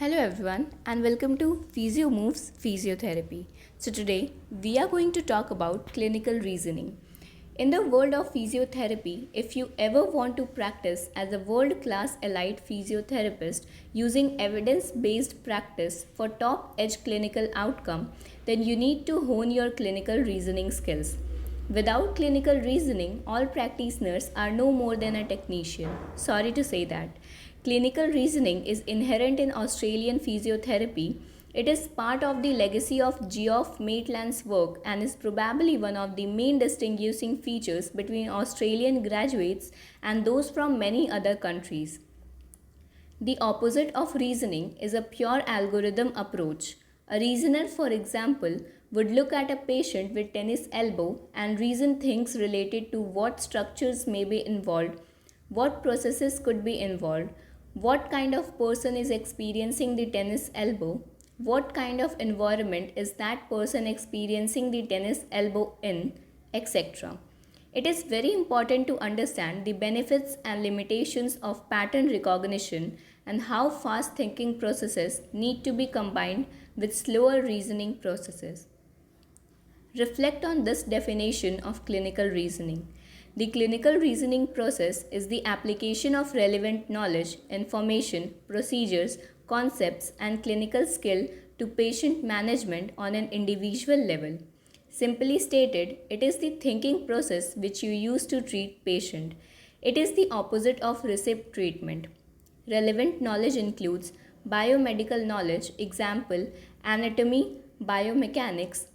Hello everyone and welcome to Physio Moves Physiotherapy. So today we are going to talk about clinical reasoning. In the world of physiotherapy, if you ever want to practice as a world-class elite physiotherapist using evidence-based practice for top-edge clinical outcome, then you need to hone your clinical reasoning skills. Without clinical reasoning, all practitioners are no more than a technician. Sorry to say that. Clinical reasoning is inherent in Australian physiotherapy. It is part of the legacy of Geoff Maitland's work and is probably one of the main distinguishing features between Australian graduates and those from many other countries. The opposite of reasoning is a pure algorithm approach. A reasoner, for example, would look at a patient with tennis elbow and reason things related to what structures may be involved, what processes could be involved, what kind of person is experiencing the tennis elbow, what kind of environment is that person experiencing the tennis elbow in, etc. It is very important to understand the benefits and limitations of pattern recognition and how fast thinking processes need to be combined with slower reasoning processes. Reflect on this definition of clinical reasoning. The clinical reasoning process is the application of relevant knowledge, information, procedures, concepts, and clinical skill to patient management on an individual level. Simply stated, it is the thinking process which you use to treat patient. It is the opposite of receipt treatment. Relevant knowledge includes biomedical knowledge, example, anatomy, biomechanics,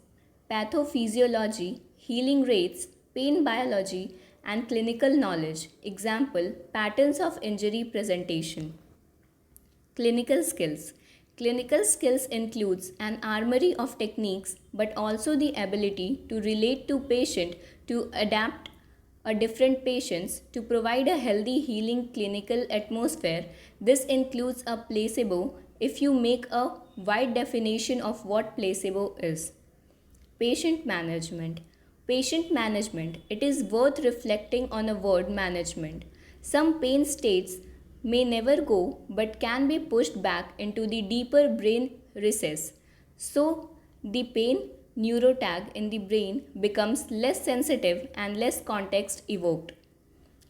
pathophysiology, healing rates, pain biology, and clinical knowledge, example, patterns of injury presentation. Clinical skills. Clinical skills includes an armory of techniques but also the ability to relate to patient, to adapt a different patients, to provide a healthy healing clinical atmosphere. This includes a placebo if you make a wide definition of what placebo is. Patient management. Patient management. It is worth reflecting on a word management. Some pain states may never go but can be pushed back into the deeper brain recess. So, the pain neurotag in the brain becomes less sensitive and less context evoked.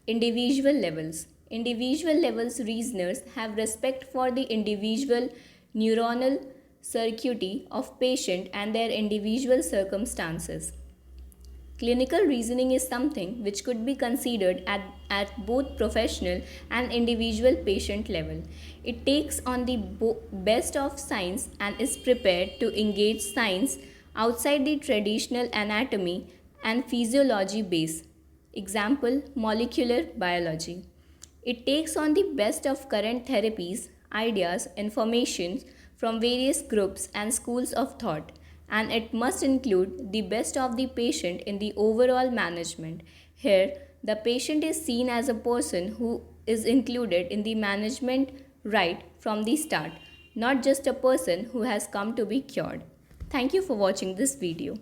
Individual levels. Individual levels reasoners have respect for the individual neuronal circuitry of patient and their individual circumstances. Clinical reasoning is something which could be considered at both professional and individual patient level. It takes on the best of science and is prepared to engage science outside the traditional anatomy and physiology base. Example, molecular biology. It takes on the best of current therapies, ideas, information from various groups and schools of thought, and it must include the best of the patient in the overall management. Here, the patient is seen as a person who is included in the management right from the start, not just a person who has come to be cured. Thank you for watching this video.